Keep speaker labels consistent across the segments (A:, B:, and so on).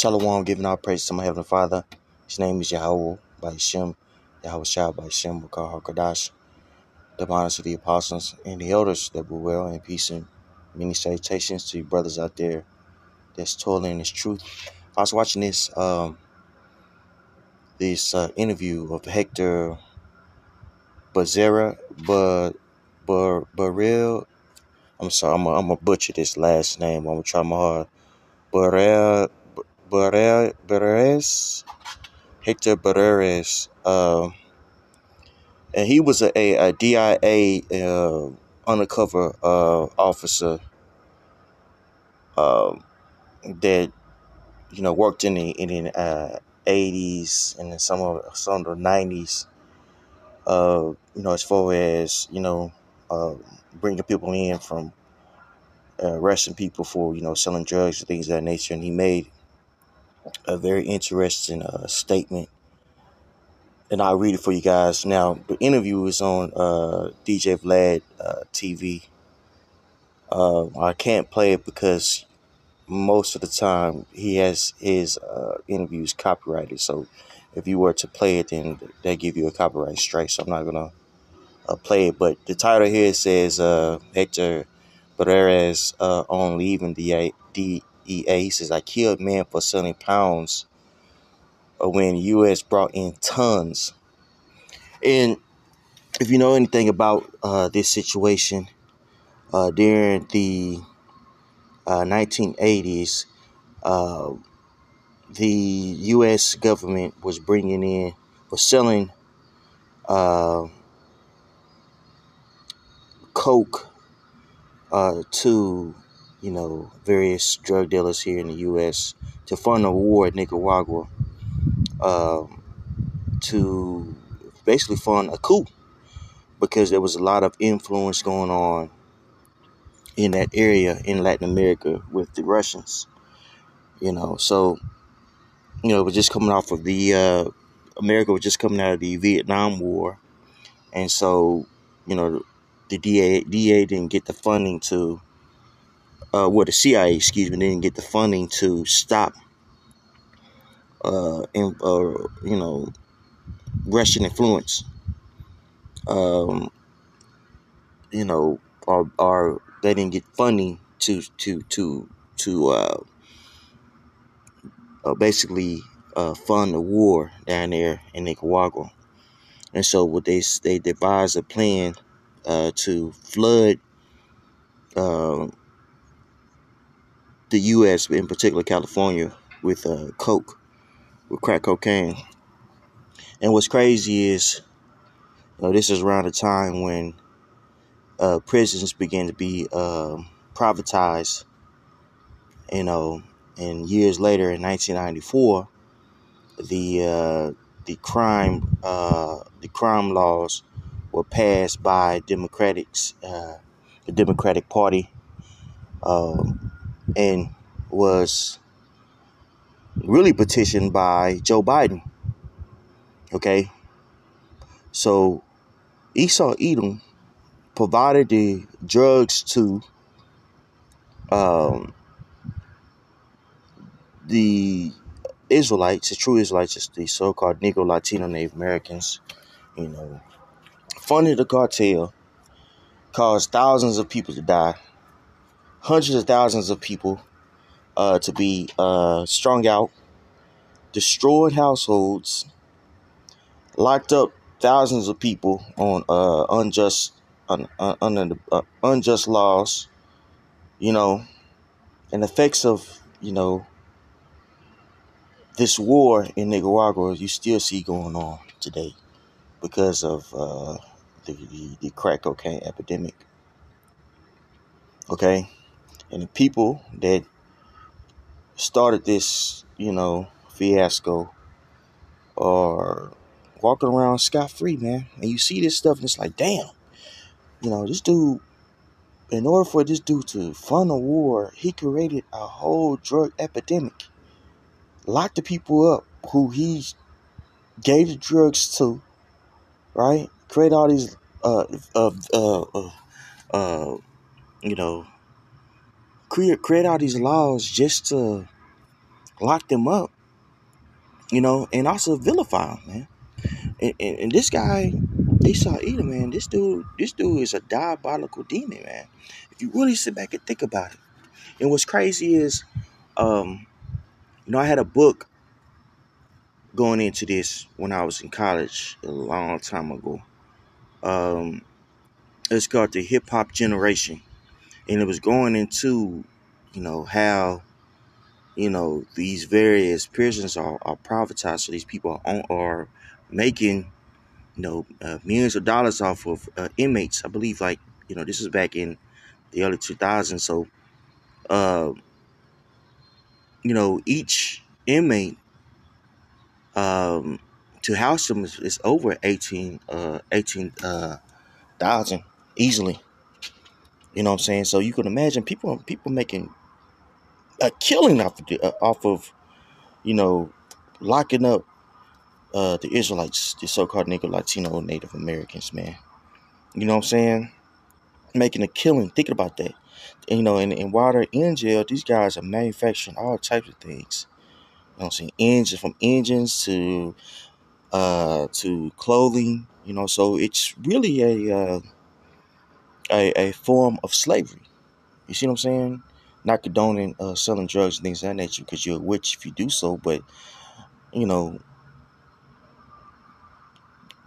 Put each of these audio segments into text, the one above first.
A: Shalom, giving our praise to my Heavenly Father. His name is Yahweh by Shem, Yahweh Shah by Shem, Wakar HaKadash. The honors to the apostles and the elders that were well, and peace and many salutations to you brothers out there that's toiling in this truth. I was watching this interview of Hector Berrellez. I'm sorry, I'm gonna butcher this last name. I'm gonna try my hard. Berrellez, Hector Berrellez. And he was a DIA undercover officer that worked in the 80s and then some of the 90s. As far as bringing people in from arresting people for selling drugs and things of that nature. And he made a very interesting statement. And I'll read it for you guys. Now, the interview is on DJ Vlad TV. I can't play it because most of the time he has his interviews copyrighted. So if you were to play it, then they give you a copyright strike. So I'm not going to play it. But the title here says Hector Berrellez on leaving the DEA. He says, I killed men for selling pounds when U.S. brought in tons. And if you know anything about this situation, during the 1980s, the U.S. government was selling coke to various drug dealers here in the U.S. to fund a war in Nicaragua, to basically fund a coup, because there was a lot of influence going on in that area in Latin America with the Russians. So it was just coming off of the America was just coming out of the Vietnam War, and so the DA didn't get the funding to the CIA, didn't get the funding to stop Russian influence. Or they didn't get funding to basically fund the war down there in Nicaragua. And so what they devised a plan to flood the U.S., in particular California, with crack cocaine. And what's crazy is, this is around the time when prisons began to be privatized. And years later, in 1994, the crime laws were passed by the Democratic Party, and was really petitioned by Joe Biden. Okay, so Esau Edom provided the drugs to the Israelites, the true Israelites, the so-called Negro, Latino, Native Americans. Funded the cartel, caused thousands of people to die, hundreds of thousands of people to be strung out, destroyed households, locked up thousands of people on unjust laws, and the effects of this war in Nicaragua you still see going on today because of the crack cocaine epidemic. Okay, and the people that started this fiasco are walking around scot-free, man. And you see this stuff and it's like, damn, this dude, in order for this dude to fund a war, he created a whole drug epidemic, locked the people up who he gave the drugs to, right? Create all these create all these laws just to lock them up, and also vilify them, man. And this guy, Esau Edom, man, this dude is a diabolical demon, man. If you really sit back and think about it. And what's crazy is, um, I had a book going into this when I was in college a long time ago. Um, it's called the Hip Hop Generation, and it was going into, how these various prisons are privatized, so these people are making millions of dollars off of inmates. I believe, like, this is back in the early 2000s. So, uh, each inmate, um, to house them is over 18,000 easily. You know what I'm saying? So you can imagine people making a killing off of you know locking up the Israelites, the so-called Negro, Latino, Native Americans, man. You know what I'm saying? Making a killing. Thinking about that. And, and while they're in jail, these guys are manufacturing all types of things. You know what I'm saying? From engines to clothing. So it's really a form of slavery. You see what I'm saying? Not condoning selling drugs and things of that nature, because you're a witch if you do so, but you know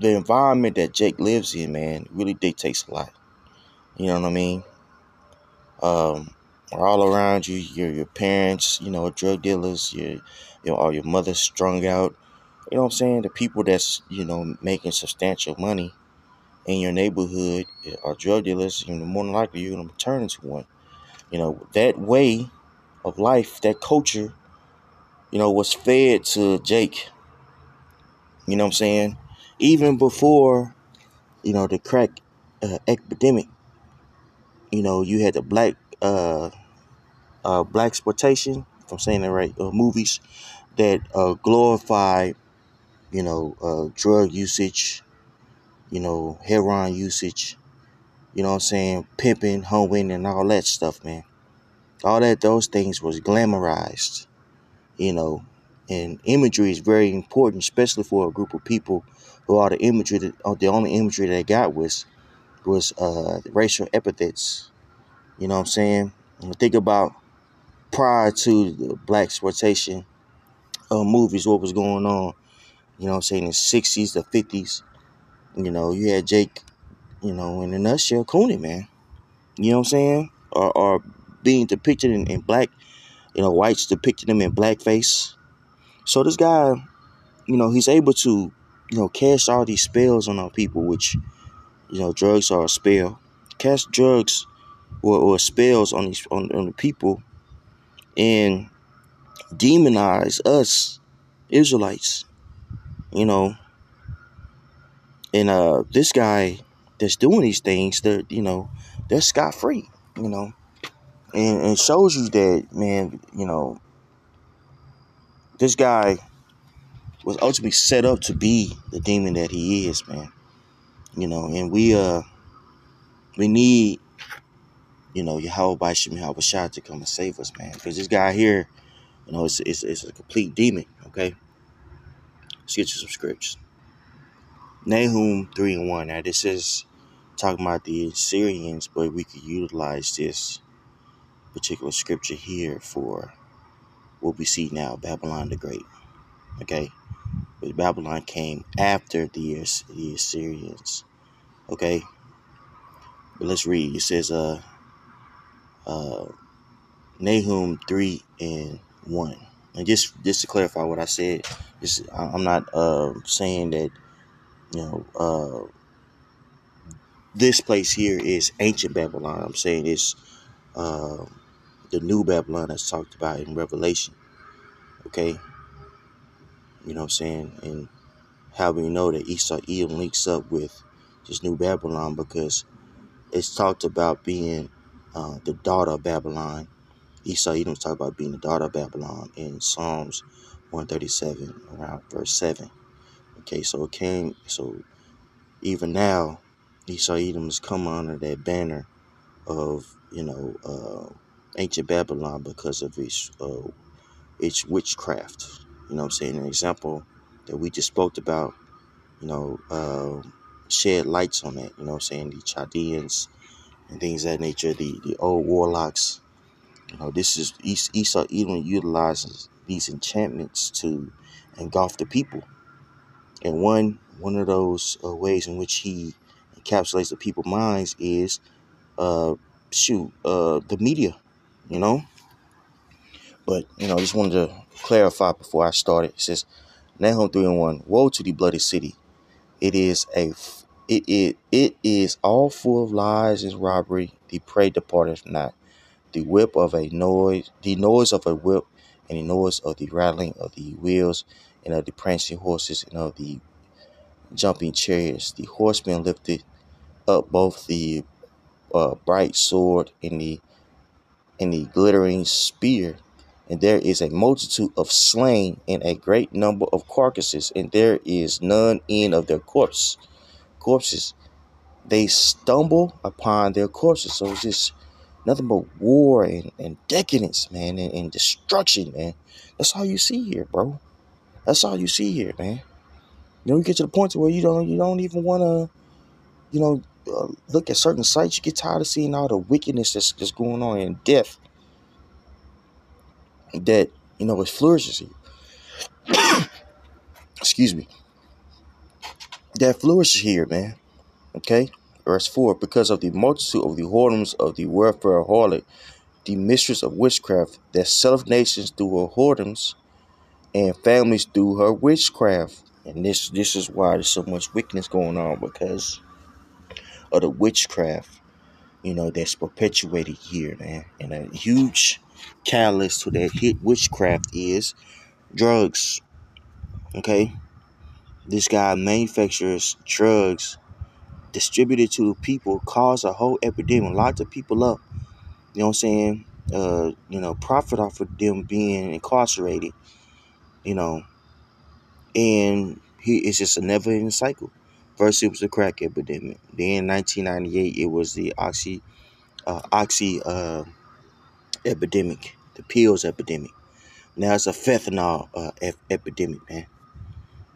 A: the environment that Jake lives in, man, really dictates a lot. You know what I mean? All around you, your parents, drug dealers, or your mother strung out. You know what I'm saying? The people that's making substantial money in your neighborhood are drug dealers. More than likely you're gonna turn into one. That way of life, that culture, was fed to Jake. You know what I'm saying? Even before the crack epidemic, you had the black exploitation, if I'm saying that right, movies that glorify, drug usage, heroin usage, what I'm saying, pimping, hoeing, and all that stuff, man. Those things was glamorized, you know, and imagery is very important, especially for a group of people who are the only imagery they got was racial epithets. You know what I'm saying? And think about prior to the black exploitation movies, what was going on, what I'm saying, in the 60s, the 50s. You had Jake, in a nutshell, Cooney, man. You know what I'm saying? Or being depicted in black, whites depicted him in blackface. So this guy, he's able to, cast all these spells on our people, which, drugs are a spell. Cast drugs or spells on the people and demonize us Israelites, you know. And this guy that's doing these things, they're scot free, and it shows you that, man, this guy was ultimately set up to be the demon that he is, man. And we need, Yahweh Bashim Yahweh Shah to come and save us, man. Because this guy here, it's a complete demon, okay? Let's get you some scripts. Nahum 3:1. Now this is talking about the Assyrians, but we could utilize this particular scripture here for what we see now, Babylon the Great. Okay? But Babylon came after the Assyrians. Okay? But let's read. It says Nahum 3:1. And just to clarify what I said, I'm not saying that this place here is ancient Babylon. I'm saying it's uh, the new Babylon that's talked about in Revelation. Okay? You know what I'm saying? And how we know that Esau Edom links up with this new Babylon, because it's talked about being the daughter of Babylon. Esau Edom talked about being the daughter of Babylon in Psalms 137, around verse 7. Okay, so even now, Esau Edom has come under that banner of, ancient Babylon because of his it's witchcraft. You know what I'm saying? An example that we just spoke about, you know, shed lights on that. You know what I'm saying? The Chaldeans and things of that nature, the old warlocks. You know, this is Esau even utilizes these enchantments to engulf the people. And one of those ways in which he encapsulates the people's minds is uh the media, you know. But just wanted to clarify before I started. It says Nahum 3:1, woe to the bloody city. It is all full of lies and robbery. The prey departeth not. The noise of a whip, and the noise of the rattling of the wheels, and of the prancing horses, and of the jumping chariots. The horsemen lifted up both the bright sword and the glittering spear. And there is a multitude of slain and a great number of carcasses, and there is none end of their corpses. They stumble upon their corpses. So it's just nothing but war and decadence, man, and destruction, man. That's all you see here, bro. That's all you see here, man. You get to the point to where you don't even want to, look at certain sites. You get tired of seeing all the wickedness that's going on and death that it flourishes here. Excuse me. That flourishes here, man. Okay. Verse 4: because of the multitude of the whoredoms of the warfare harlot, the mistress of witchcraft, that selleth nations through her whoredoms, and families through her witchcraft. And this is why there's so much wickedness going on, because of the witchcraft, that's perpetuated here, man. And a huge catalyst to that hit witchcraft is drugs. Okay. This guy manufactures drugs, distributed to people, cause a whole epidemic, locked the people up. You know what I'm saying? Profit off of them being incarcerated, you know, and it's just a never-ending cycle. First, it was the crack epidemic. Then, in 1998, it was the oxy epidemic, the pills epidemic. Now it's a fentanyl epidemic, man.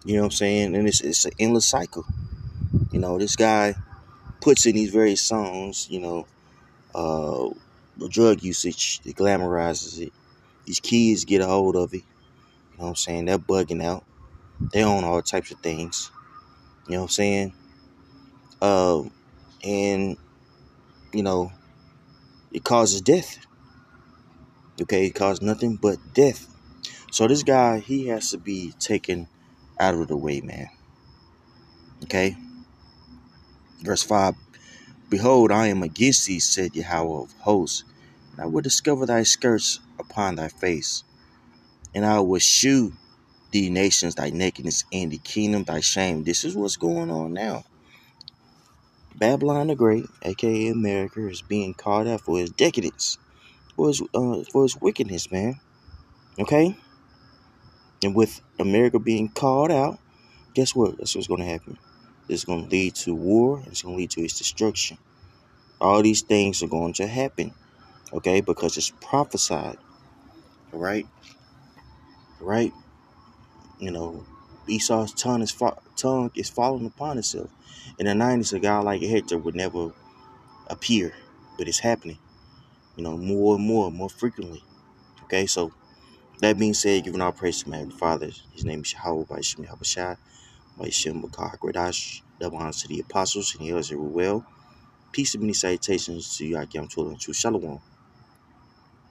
A: You know what I'm saying? And it's an endless cycle. This guy puts in these various songs, the drug usage, it glamorizes it. These kids get a hold of it. You know what I'm saying? They're bugging out. They own all types of things. You know what I'm saying? And, it causes death. Okay? It causes nothing but death. So this guy, he has to be taken out of the way, man. Okay? Verse 5: behold, I am against thee, said Yahweh of hosts, and I will discover thy skirts upon thy face, and I will shew thee nations thy nakedness, and the kingdom thy shame. This is what's going on now. Babylon the Great, aka America, is being called out for his decadence, for his wickedness, man. Okay? And with America being called out, guess what? That's what's going to happen. It's going to lead to war, and it's going to lead to its destruction. All these things are going to happen, okay? Because it's prophesied, right? Right? Esau's tongue is falling upon itself. In the 90s, a guy like Hector would never appear, but it's happening, more and more frequently. Okay, so that being said, giving all praise to my Heavenly Father. His name is Yahweh by Shem Yahushua, by Shem Bakar Gradash, double honors to the apostles and the others that were well. Peace and many salutations to you, Akim Tulin, to Shalom.